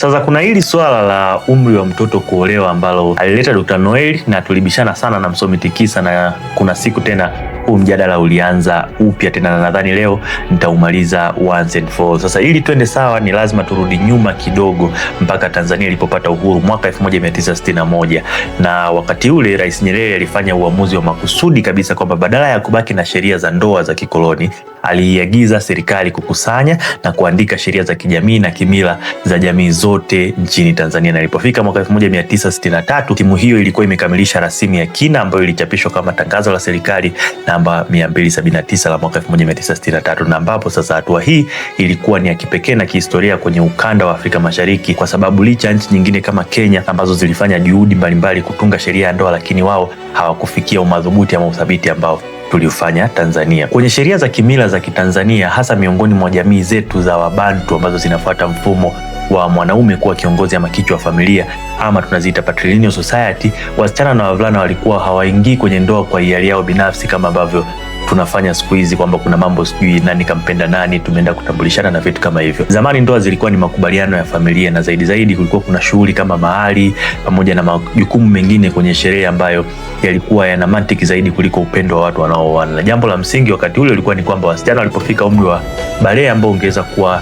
Sasa kuna hili swala la umri wa mtoto kuolewa ambalo alileta Dr. Noel na tulibishana sana na msomi Tikisa, na kuna siku tena huu mjadala ulianza upya tena, na nadhani leo nitaumaliza once and for all. Sasa ili twende sawa, ni lazima turudi nyuma kidogo mpaka Tanzania ilipopata uhuru mwaka 1961, na wakati ule Rais Nyerere alifanya uamuzi wa makusudi kabisa kwamba badala ya kubaki na sheria za ndoa za kikoloni, aliagiza serikali kukusanya na kuandika sheria za kijamii na kimila za jamii zote nchini Tanzania. Na ilipofika mwaka 1963, timu hiyo ilikuwa imekamilisha rasimu ya kina ambayo ilichapishwa kama tangazo la serikali namba 279 la mwaka 1963, na ambapo sasa hatua hii ilikuwa ni ya kipekee na kihistoria kwenye ukanda wa Afrika Mashariki, kwa sababu licha ya nchi nyingine kama Kenya ambazo zilifanya juhudi mbalimbali kutunga sheria ya ndoa, lakini wao hawakufikia umadhubuti ama uthabiti ambao tuliofanya Tanzania. Kwenye sheria za kimila za Kitanzania, hasa miongoni mwa jamii zetu za Wabantu ambazo zinafuata mfumo wa mwanaume kuwa kiongozi ama kichwa wa familia, ama tunaziita patrilineal society, wasichana na wavulana walikuwa hawaingii kwenye ndoa kwa hiari yao binafsi kama ambavyo tunafanya siku hizi, kwamba kuna mambo sijui nani kampenda nani, tumeenda kutambulishana na vitu kama hivyo. Zamani ndoa zilikuwa ni makubaliano ya familia, na zaidi kulikuwa kuna shughuli kama mahari pamoja na majukumu mengine kwenye sherehe ambayo yalikuwa yana mantiki zaidi kuliko upendo wa watu wanaooana. Na jambo la msingi wakati ule ulikuwa ni kwamba wasichana walipofika umri wa balehe ambao ungeweza kuwa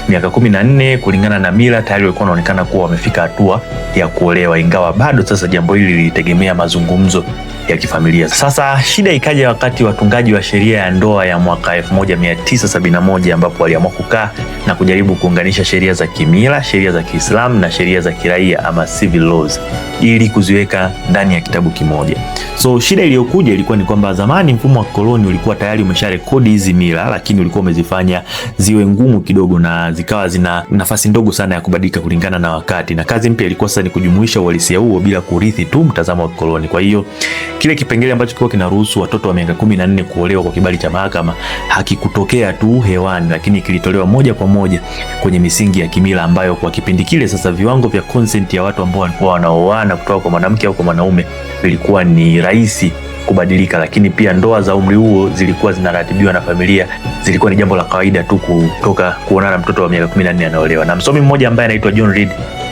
miaka 14 kulingana na mila, tayari walikuwa wanaonekana kuwa wamefika hatua ya kuolewa, ingawa bado sasa jambo hili lilitegemea mazungumzo ya kifamilia. Sasa shida ikaja wakati watungaji wa sheria ya ndoa ya mwaka 1971 ambapo waliamua kukaa na kujaribu kuunganisha sheria za kimila, sheria za Kiislamu na sheria za kiraia ama civil laws ili kuziweka ndani ya kitabu kimoja. So shida iliyokuja ilikuwa ni kwamba zamani mfumo wa koloni ulikuwa tayari umesharekodi hizi mila, lakini ulikuwa umezifanya ziwe ngumu kidogo na zikawa zina nafasi ndogo sana ya kubadilika kulingana na wakati, na kazi mpya ilikuwa sasa ni kujumuisha uhalisia huo bila kurithi tu mtazamo wa koloni. Kwa hiyo kile kipengele ambacho kilikuwa kinaruhusu watoto wa miaka 14 kuolewa kwa kibali cha mahakama hakikutokea tu hewani, lakini kilitolewa moja kwa moja kwenye misingi ya kimila, ambayo kwa kipindi kile sasa viwango vya consent ya watu ambao walikuwa wanaoana kutoka kwa mwanamke au kwa mwanaume vilikuwa ni rahisi kubadilika, lakini pia ndoa za umri huo zilikuwa zinaratibiwa na familia, zilikuwa ni jambo la kawaida tu kutoka kuonana mtoto wa miaka 14 anaolewa. Na msomi mmoja ambaye anaitwa John Reed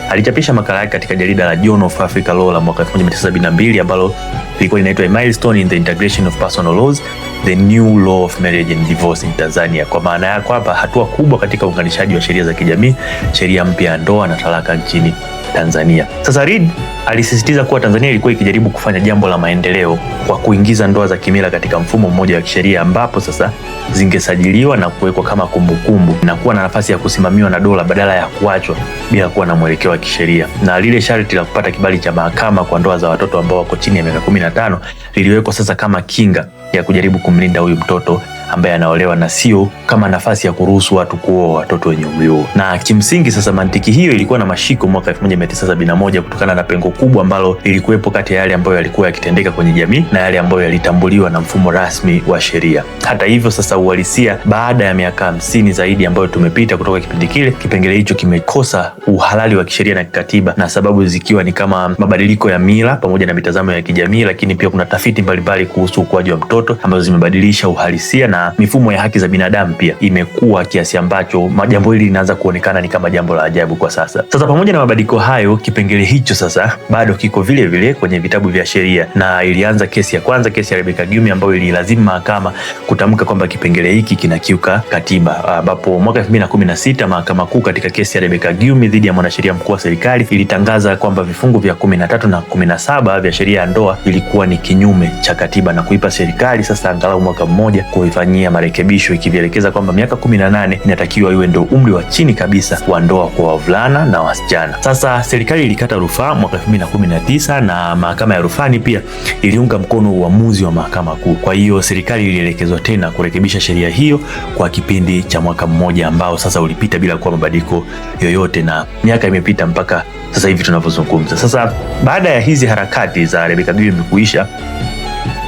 alichapisha makala yake katika jarida la Journal of African Law la mwaka 1972 ambalo lilikuwa linaitwa A Milestone in the Integration of Personal Laws, the New Law of Marriage and Divorce in Tanzania. Kwa maana ya kwamba hatua kubwa katika uunganishaji wa sheria za kijamii, sheria mpya ya ndoa na talaka nchini Tanzania. Sasa Reed alisisitiza kuwa Tanzania ilikuwa ikijaribu kufanya jambo la maendeleo kwa kuingiza ndoa za kimila katika mfumo mmoja wa kisheria, ambapo sasa zingesajiliwa na kuwekwa kama kumbukumbu na kuwa na nafasi ya kusimamiwa na dola badala ya kuachwa bila kuwa na mwelekeo wa kisheria. Na lile sharti la kupata kibali cha mahakama kwa ndoa za watoto ambao wako chini ya miaka 15 liliwekwa sasa kama kinga ya kujaribu kumlinda huyu mtoto ambaye anaolewa, na sio kama nafasi ya kuruhusu watu kuoa watoto wenye umri huo. Na kimsingi sasa mantiki hiyo ilikuwa na mashiko mwaka 1971 kutokana na pengo kubwa ambalo lilikuwepo kati ya yale ambayo yalikuwa yakitendeka kwenye jamii na yale ambayo yalitambuliwa na mfumo rasmi wa sheria. Hata hivyo sasa uhalisia baada ya miaka 50 zaidi ambayo tumepita kutoka kipindi kile, kipengele hicho kimekosa uhalali wa kisheria na kikatiba, na sababu zikiwa ni kama mabadiliko ya mila pamoja na mitazamo ya kijamii, lakini pia kuna tafiti mbalimbali kuhusu ukuaji wa mtoto ambazo zimebadilisha uhalisia, na mifumo ya haki za binadamu pia imekuwa kiasi ambacho jambo hili linaanza kuonekana ni kama jambo la ajabu kwa sasa. Sasa pamoja na mabadiliko hayo, kipengele hicho sasa bado kiko vile vile kwenye vitabu vya sheria, na ilianza kesi ya kwanza, kesi ya Rebecca Gyumi, ambayo ililazimu mahakama kutamka kwamba kipengele hiki kinakiuka katiba, ambapo mwaka 2016 mahakama kuu katika kesi ya Rebecca Gyumi dhidi ya mwanasheria mkuu wa serikali ilitangaza kwamba vifungu vya 13 na 17 vya sheria ya ndoa vilikuwa ni kinyume cha katiba, na kuipa serikali sasa angalau mwaka mmoja kuifanyia marekebisho, ikivielekeza kwamba miaka 18 inatakiwa iwe ndio umri wa chini kabisa wa ndoa kwa wavulana na wasichana. Sasa serikali ilikata rufaa mwaka 2019 na mahakama ya rufani pia iliunga mkono uamuzi wa mahakama kuu. Kwa hiyo serikali ilielekezwa tena kurekebisha sheria hiyo kwa kipindi cha mwaka mmoja ambao sasa ulipita bila kuwa mabadiliko yoyote, na miaka imepita mpaka sasa hivi tunavyozungumza. Sasa baada ya hizi harakati za Rebecca Gyumi kuisha,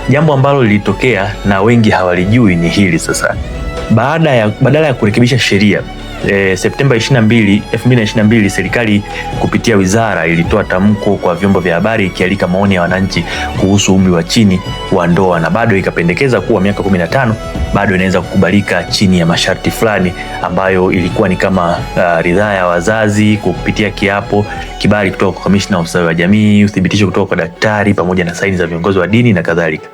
jambo ambalo lilitokea na wengi hawalijui ni hili sasa. Badala ya kurekebisha sheria, Septemba 22, 2022 serikali kupitia wizara ilitoa tamko kwa vyombo vya habari ikialika maoni ya wananchi kuhusu umri wa chini wa ndoa, na bado ikapendekeza kuwa miaka 15 bado inaweza kukubalika chini ya masharti fulani ambayo ilikuwa ni kama ridhaa ya wazazi kupitia kiapo, kibali kutoka kwa kamishna wa ustawi wa jamii, uthibitisho kutoka kwa daktari pamoja na saini za viongozi wa dini na kadhalika.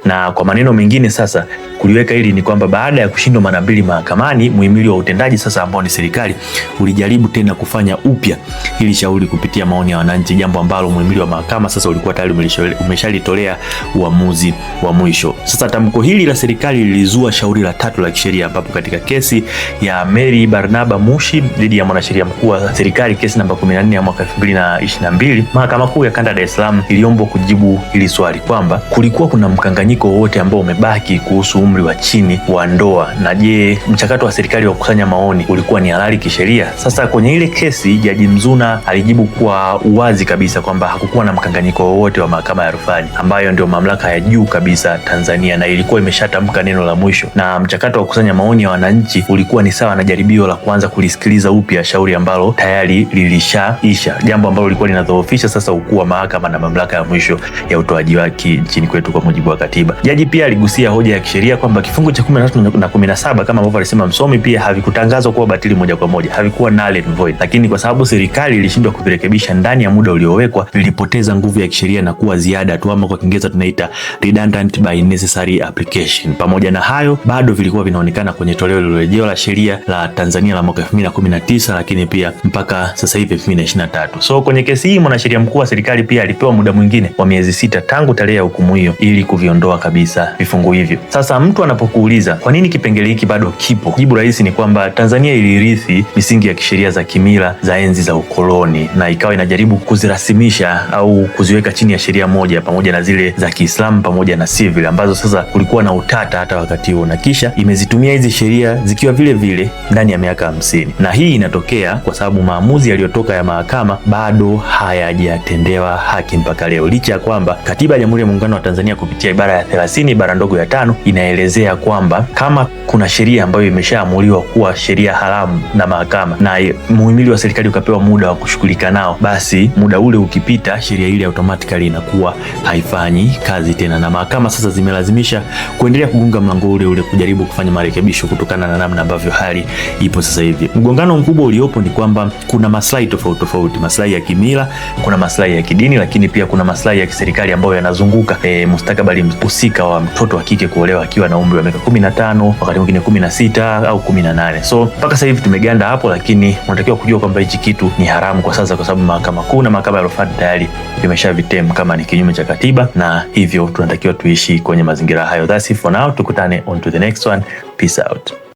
Na kwa maneno mengine sasa kuliweka hili ni kwamba baada ya kushindwa mara mbili mahakamani, muhimili wa utendaji sasa ambao ni serikali ulijaribu tena kufanya upya hili shauri kupitia maoni ya wananchi, jambo ambalo muhimili wa mahakama sasa ulikuwa tayari umeshalitolea uamuzi wa mwisho. Sasa tamko hili la serikali lilizua shauri la tatu la kisheria, ambapo katika kesi ya Mary Barnaba Mushi dhidi ya mwanasheria mkuu wa serikali, kesi namba 14 ya mwaka 2022, Mahakama Kuu ya Kanda ya Dar es Salaam iliombwa kujibu hili swali kwamba kulikuwa kuna mkanganyiko wowote ambao umebaki kuhusu umri wa chini wa ndoa, na je, mchakato wa serikali wa kukusanya maoni ulikuwa ni halali kisheria? Sasa kwenye ile kesi Jaji Mzuna alijibu kwa uwazi kabisa kwamba hakukuwa na mkanganyiko wowote wa mahakama ya rufani ambayo ndio mamlaka ya juu kabisa Tanzania, na ilikuwa imeshatamka neno la mwisho, na mchakato wa kukusanya maoni ya wananchi ulikuwa ni sawa na jaribio la kuanza kulisikiliza upya shauri ambalo tayari lilishaisha, jambo ambalo lilikuwa linadhoofisha sasa ukuu wa mahakama na mamlaka ya mwisho ya utoaji wake nchini kwetu kwa mujibu wa katiba. Jaji pia aligusia hoja ya kisheria kwamba kifungu cha 13 na 17 kama ambavyo alisema msomi pia havikutangazwa kuwa batili moja kwa moja, havikuwa null and void, lakini kwa sababu serikali ilishindwa kuvirekebisha ndani ya muda uliowekwa, vilipoteza nguvu ya kisheria na kuwa ziada tu, ama kwa Kiingereza tunaita redundant by necessary application. Pamoja na hayo, bado vilikuwa vinaonekana kwenye toleo lililorejea la sheria la Tanzania la mwaka 2019, lakini pia mpaka sasa hivi 2023. So kwenye kesi hii mwanasheria mkuu wa serikali pia alipewa muda mwingine wa miezi 6 tangu tarehe ya hukumu hiyo ili kuviondoa kabisa vifungu hivyo. Sasa mtu anapokuuliza kwa nini kipengele hiki bado kipo, jibu rahisi ni kwamba Tanzania ilirithi misingi ya kisheria za kimila za enzi za ukoloni na ikawa inajaribu kuzirasimisha au kuziweka chini ya sheria moja pamoja na zile za Kiislamu pamoja na civil ambazo sasa kulikuwa na utata hata wakati huo, na kisha imezitumia hizi sheria zikiwa vile vile ndani ya miaka 50. Na hii inatokea kwa sababu maamuzi yaliyotoka ya mahakama bado hayajatendewa haki mpaka leo, licha ya kwamba Katiba ya Jamhuri ya Muungano wa Tanzania kupitia ibara ya 30 ibara ndogo ya 5 inaelezea kwamba kama kuna sheria ambayo imeshaamuliwa kuwa sheria haramu na mahakama na muhimili wa serikali ukapewa muda wa kushughulika nao, basi muda ule ukipita, sheria ile automatically inakuwa haifanyi kazi tena, na mahakama sasa zimelazimisha kuendelea kugunga mlango ule ule kujaribu kufanya marekebisho kutokana na namna ambavyo hali ipo sasa hivi. Mgongano mkubwa uliopo ni kwamba kuna maslahi tofauti tofauti, maslahi ya kimila, kuna maslahi ya kidini, lakini pia kuna maslahi ya kiserikali ambayo yanazunguka mustakabali husika wa mtoto wa kike kuolewa akiwa na umri wa miaka 15, wakati mwingine 16 au 18. So mpaka sasa hivi tumeganda hapo, lakini unatakiwa kujua kwamba hichi kitu ni haramu kwa sasa, kwa sababu mahakama kuu na mahakama ya rufani tayari vimeshavitem kama ni kinyume cha katiba, na hivyo tunatakiwa tuishi kwenye mazingira hayo. That's it for now, tukutane on to the next one. Peace out.